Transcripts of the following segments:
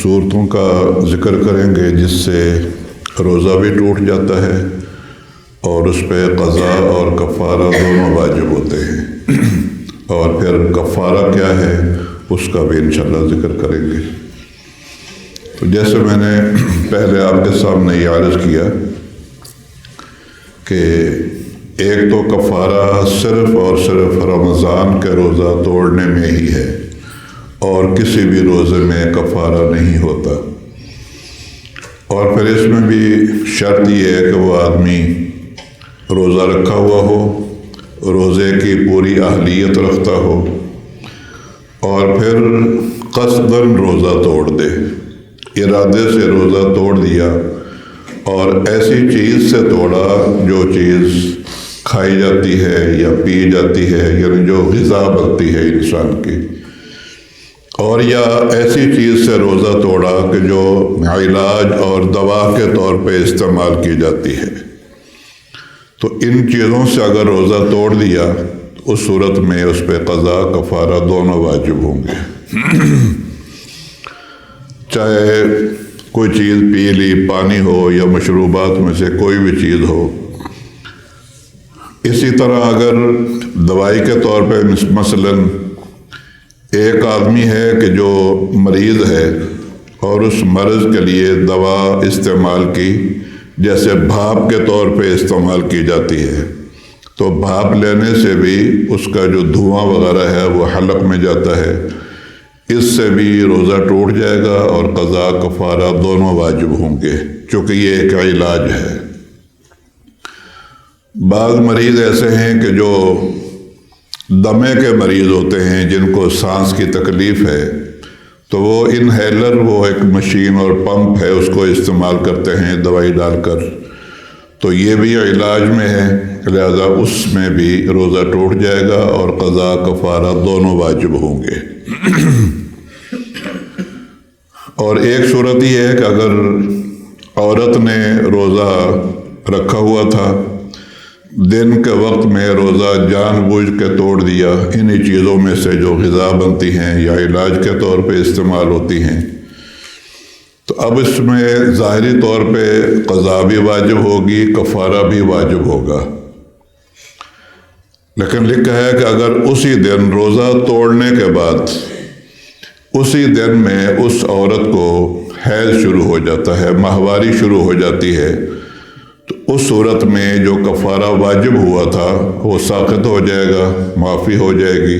صورتوں کا ذکر کریں گے جس سے روزہ بھی ٹوٹ جاتا ہے اور اس پہ قضا اور کفارہ دونوں واجب ہوتے ہیں، اور پھر کفارہ کیا ہے اس کا بھی انشاءاللہ ذکر کریں گے۔ تو جیسے میں نے پہلے آپ کے سامنے یہ عرض کیا کہ ایک تو کفارہ صرف اور صرف رمضان کے روزہ توڑنے میں ہی ہے، اور کسی بھی روزے میں کفارہ نہیں ہوتا، اور پھر اس میں بھی شرط یہ ہے کہ وہ آدمی روزہ رکھا ہوا ہو، روزے کی پوری اہلیت رکھتا ہو، اور پھر قصداً روزہ توڑ دے، ارادے سے روزہ توڑ دیا اور ایسی چیز سے توڑا جو چیز کھائی جاتی ہے یا پی جاتی ہے، یعنی جو غذا بنتی ہے انسان کی، اور یا ایسی چیز سے روزہ توڑا کہ جو علاج اور دوا کے طور پہ استعمال کی جاتی ہے۔ تو ان چیزوں سے اگر روزہ توڑ دیا تو اس صورت میں اس پہ قضا کفارہ دونوں واجب ہوں گے، چاہے کوئی چیز پی لی، پانی ہو یا مشروبات میں سے کوئی بھی چیز ہو۔ اسی طرح اگر دوائی کے طور پہ مثلاً ایک آدمی ہے کہ جو مریض ہے اور اس مرض کے لیے دوا استعمال کی، جیسے بھاپ کے طور پہ استعمال کی جاتی ہے، تو بھاپ لینے سے بھی اس کا جو دھواں وغیرہ ہے وہ حلق میں جاتا ہے، اس سے بھی روزہ ٹوٹ جائے گا اور قضا کفارہ دونوں واجب ہوں گے، چونکہ یہ ایک علاج ہے۔ بعض مریض ایسے ہیں کہ جو دمے کے مریض ہوتے ہیں، جن کو سانس کی تکلیف ہے، تو وہ انہیلر، وہ ایک مشین اور پمپ ہے، اس کو استعمال کرتے ہیں دوائی ڈال کر، تو یہ بھی علاج میں ہے، لہذا اس میں بھی روزہ ٹوٹ جائے گا اور قضا کفارہ دونوں واجب ہوں گے۔ اور ایک صورت یہ ہے کہ اگر عورت نے روزہ رکھا ہوا تھا، دن کے وقت میں روزہ جان بوجھ کے توڑ دیا، انہی چیزوں میں سے جو غذا بنتی ہیں یا علاج کے طور پہ استعمال ہوتی ہیں، تو اب اس میں ظاہری طور پہ قضا بھی واجب ہوگی، کفارہ بھی واجب ہوگا، لیکن لکھا ہے کہ اگر اسی دن روزہ توڑنے کے بعد اسی دن میں اس عورت کو حیض شروع ہو جاتا ہے، ماہواری شروع ہو جاتی ہے، تو اس صورت میں جو کفارہ واجب ہوا تھا وہ ساقط ہو جائے گا، معافی ہو جائے گی،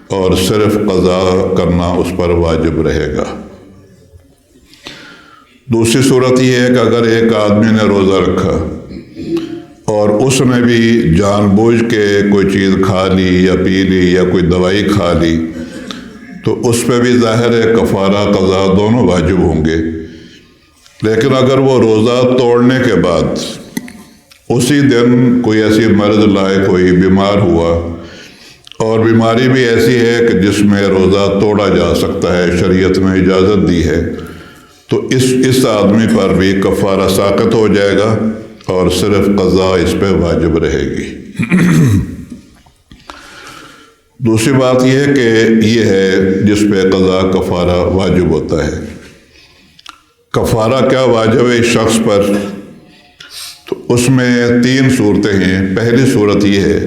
اور صرف قضا کرنا اس پر واجب رہے گا۔ دوسری صورت یہ ہے کہ اگر ایک آدمی نے روزہ رکھا اور اس نے بھی جان بوجھ کے کوئی چیز کھا لی یا پی لی یا کوئی دوائی کھا لی، تو اس پہ بھی ظاہر ہے کفارہ قضا دونوں واجب ہوں گے، لیکن اگر وہ روزہ توڑنے کے بعد اسی دن کوئی ایسی مرض لائق کوئی بیمار ہوا، اور بیماری بھی ایسی ہے کہ جس میں روزہ توڑا جا سکتا ہے، شریعت نے اجازت دی ہے، تو اس آدمی پر بھی کفارہ ساقط ہو جائے گا اور صرف قضا اس پہ واجب رہے گی۔ دوسری بات یہ ہے کہ یہ ہے جس پہ قضا کفارہ واجب ہوتا ہے۔ کفارہ کیا واجب ہے اس شخص پر؟ تو اس میں 3 صورتیں ہیں۔ پہلی صورت یہ ہے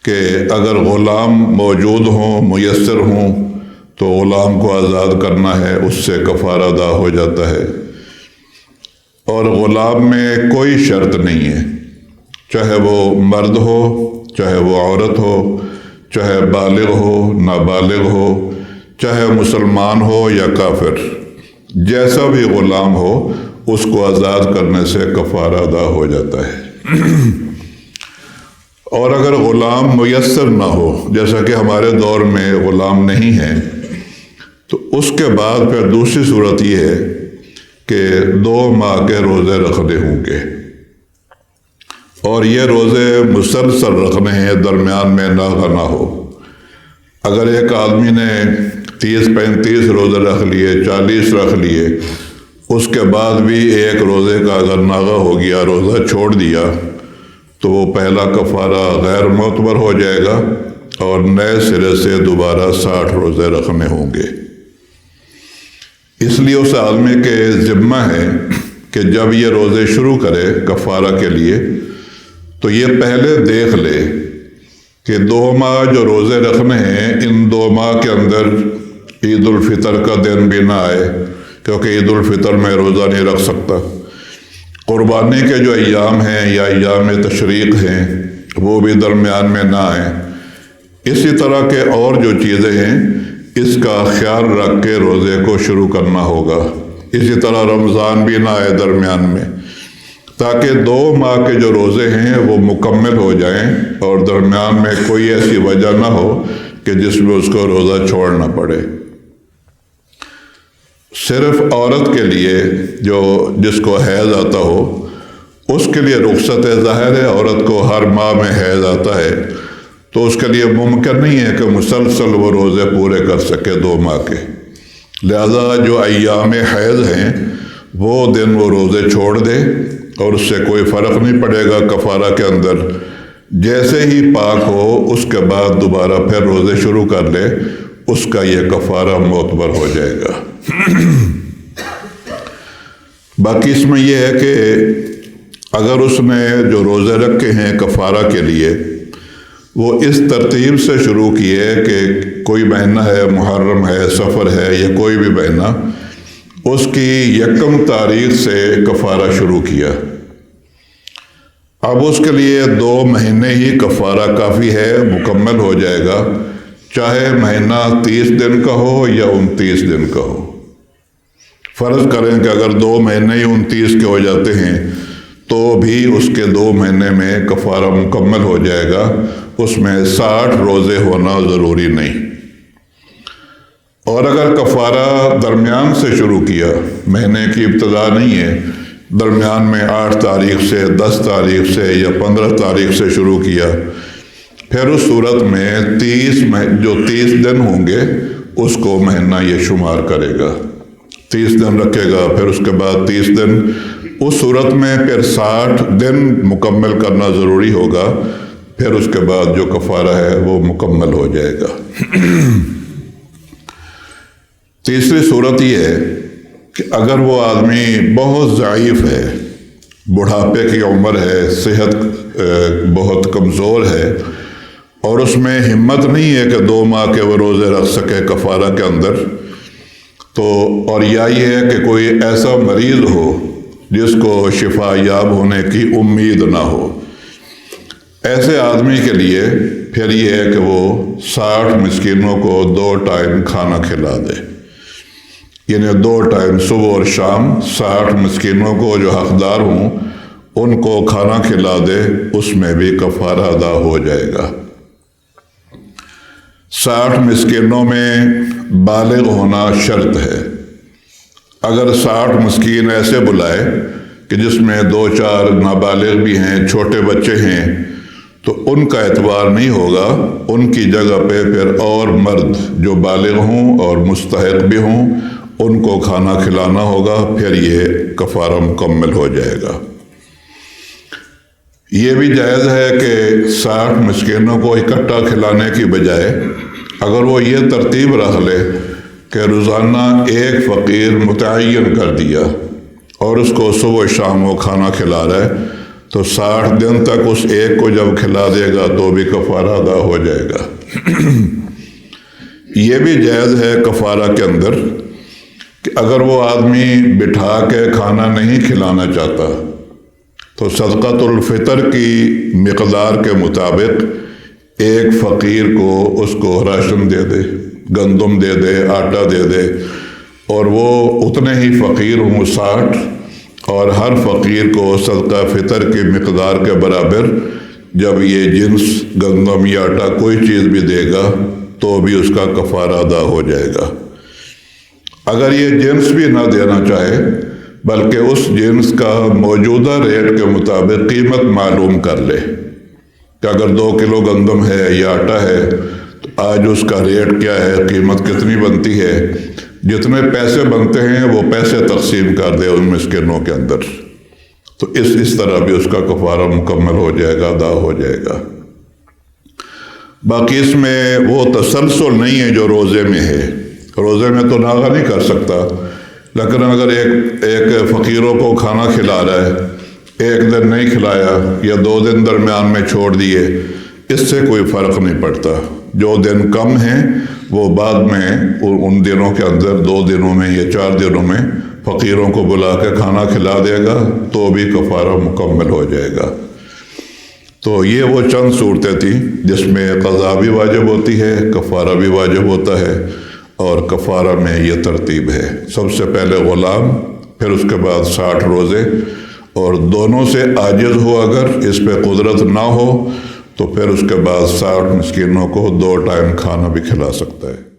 کہ اگر غلام موجود ہوں، میسر ہوں، تو غلام کو آزاد کرنا ہے، اس سے کفارہ ادا ہو جاتا ہے، اور غلام میں کوئی شرط نہیں ہے، چاہے وہ مرد ہو، چاہے وہ عورت ہو، چاہے بالغ ہو، نابالغ ہو، چاہے مسلمان ہو یا کافر، جیسا بھی غلام ہو اس کو آزاد کرنے سے کفارہ ادا ہو جاتا ہے۔ اور اگر غلام میسر نہ ہو، جیسا کہ ہمارے دور میں غلام نہیں ہے، تو اس کے بعد پھر دوسری صورت یہ ہے کہ 2 ماہ کے روزے رکھنے ہوں گے، اور یہ روزے مسلسل رکھنے ہیں، درمیان میں ناغہ نہ ہو۔ اگر ایک آدمی نے 30-35 روزے رکھ لیے، 40 رکھ لیے، اس کے بعد بھی ایک روزے کا اگر ناغہ ہو گیا، روزہ چھوڑ دیا، تو وہ پہلا کفارہ غیر معتبر ہو جائے گا اور نئے سرے سے دوبارہ 60 روزے رکھنے ہوں گے۔ اس لیے اس آدمی کے ذمہ ہے کہ جب یہ روزے شروع کرے کفارہ کے لیے تو یہ پہلے دیکھ لے کہ 2 ماہ جو روزے رکھنے ہیں ان 2 ماہ کے اندر عید الفطر کا دن بھی نہ آئے، کیونکہ عید الفطر میں روزہ نہیں رکھ سکتا۔ قربانی کے جو ایام ہیں یا ایام تشریق ہیں وہ بھی درمیان میں نہ آئیں۔ اسی طرح کے اور جو چیزیں ہیں اس کا خیال رکھ کے روزے کو شروع کرنا ہوگا۔ اسی طرح رمضان بھی نہ آئے درمیان میں، تاکہ 2 ماہ کے جو روزے ہیں وہ مکمل ہو جائیں اور درمیان میں کوئی ایسی وجہ نہ ہو کہ جس میں اس کو روزہ چھوڑنا پڑے۔ صرف عورت کے لیے جس کو حیض آتا ہو اس کے لیے رخصت ہے۔ ظاہر ہے عورت کو ہر ماہ میں حیض آتا ہے تو اس کے لیے ممکن نہیں ہے کہ مسلسل وہ روزے پورے کر سکے 2 ماہ کے، لہذا جو ایام حیض ہیں وہ دن وہ روزے چھوڑ دے اور اس سے کوئی فرق نہیں پڑے گا کفارہ کے اندر۔ جیسے ہی پاک ہو اس کے بعد دوبارہ پھر روزے شروع کر لے، اس کا یہ کفارہ معتبر ہو جائے گا۔ باقی اس میں یہ ہے کہ اگر اس نے جو روزے رکھے ہیں کفارہ کے لیے وہ اس ترتیب سے شروع کیے کہ کوئی مہینہ ہے، محرم ہے، سفر ہے یا کوئی بھی مہینہ، اس کی 1 تاریخ سے کفارہ شروع کیا، اب اس کے لیے 2 مہینے ہی کفارہ کافی ہے، مکمل ہو جائے گا، چاہے مہینہ 30 دن کا ہو یا 29 دن کا ہو۔ فرض کریں کہ اگر 2 مہینے ہی 29 کے ہو جاتے ہیں تو بھی اس کے 2 مہینے میں کفارہ مکمل ہو جائے گا، اس میں 60 روزے ہونا ضروری نہیں۔ اور اگر کفارہ درمیان سے شروع کیا، مہینے کی ابتدا نہیں ہے، درمیان میں 8 تاریخ سے 10 تاریخ سے یا 15 تاریخ سے شروع کیا، پھر اس صورت میں 30 دن ہوں گے اس کو مہینہ یہ شمار کرے گا، 30 دن رکھے گا، پھر اس کے بعد 30 دن، اس صورت میں پھر 60 دن مکمل کرنا ضروری ہوگا، پھر اس کے بعد جو کفارہ ہے وہ مکمل ہو جائے گا۔ تیسری صورت یہ ہے کہ اگر وہ آدمی بہت ضعیف ہے، بڑھاپے کی عمر ہے، صحت بہت کمزور ہے اور اس میں ہمت نہیں ہے کہ 2 ماہ کے وہ روزے رکھ سکے کفارہ کے اندر، تو اور یا یہ ہے کہ کوئی ایسا مریض ہو جس کو شفا یاب ہونے کی امید نہ ہو، ایسے آدمی کے لیے پھر یہ ہے کہ وہ 60 مسکینوں کو 2 ٹائم کھانا کھلا دے، یعنی 2 ٹائم صبح اور شام 60 مسکینوں کو جو حقدار ہوں ان کو کھانا کھلا دے، اس میں بھی کفارہ ادا ہو جائے گا۔ 60 مسکینوں میں بالغ ہونا شرط ہے۔ اگر 60 مسکین ایسے بلائے کہ جس میں 2-4 نابالغ بھی ہیں، چھوٹے بچے ہیں، تو ان کا اعتبار نہیں ہوگا، ان کی جگہ پہ پھر اور مرد جو بالغ ہوں اور مستحق بھی ہوں ان کو کھانا کھلانا ہوگا، پھر یہ کفارہ مکمل ہو جائے گا۔ یہ بھی جائز ہے کہ 60 مسکینوں کو اکٹھا کھلانے کی بجائے اگر وہ یہ ترتیب رکھ لے کہ روزانہ ایک فقیر متعین کر دیا اور اس کو صبح شام وہ کھانا کھلا رہا ہے، تو 60 دن تک اس ایک کو جب کھلا دے گا تو بھی کفارہ ادا ہو جائے گا۔ یہ بھی جائز ہے کفارہ کے اندر کہ اگر وہ آدمی بٹھا کے کھانا نہیں کھلانا چاہتا تو صدقۃ الفطر کی مقدار کے مطابق ایک فقیر کو اس کو راشن دے دے، گندم دے دے، آٹا دے دے، اور وہ اتنے ہی فقیر ہوں 60، اور ہر فقیر کو صدقہ فطر کی مقدار کے برابر جب یہ جنس گندم یا آٹا کوئی چیز بھی دے گا تو بھی اس کا کفارہ ادا ہو جائے گا۔ اگر یہ جنس بھی نہ دینا چاہے بلکہ اس جنس کا موجودہ ریٹ کے مطابق قیمت معلوم کر لے کہ اگر 2 کلو گندم ہے یا آٹا ہے تو آج اس کا ریٹ کیا ہے، قیمت کتنی بنتی ہے، جتنے پیسے بنتے ہیں وہ پیسے تقسیم کر دے ان مسکینوں کے اندر، تو اس طرح بھی اس کا کفارہ مکمل ہو جائے گا، ادا ہو جائے گا۔ باقی اس میں وہ تسلسل نہیں ہے جو روزے میں ہے، روزے میں تو ناغہ نہیں کر سکتا لیکن اگر ایک فقیروں کو کھانا کھلا رہا ہے، ایک دن نہیں کھلایا یا 2 دن درمیان میں چھوڑ دیے، اس سے کوئی فرق نہیں پڑتا۔ جو دن کم ہیں وہ بعد میں ان دنوں کے اندر 2 دنوں میں یا 4 دنوں میں فقیروں کو بلا کے کھانا کھلا دے گا تو بھی کفارہ مکمل ہو جائے گا۔ تو یہ وہ چند صورتیں تھیں جس میں قضا بھی واجب ہوتی ہے، کفارہ بھی واجب ہوتا ہے، اور کفارہ میں یہ ترتیب ہے: سب سے پہلے غلام، پھر اس کے بعد 60 روزے، اور دونوں سے عاجز ہو اگر اس پہ قدرت نہ ہو تو پھر اس کے بعد 60 مسکینوں کو 2 ٹائم کھانا بھی کھلا سکتا ہے۔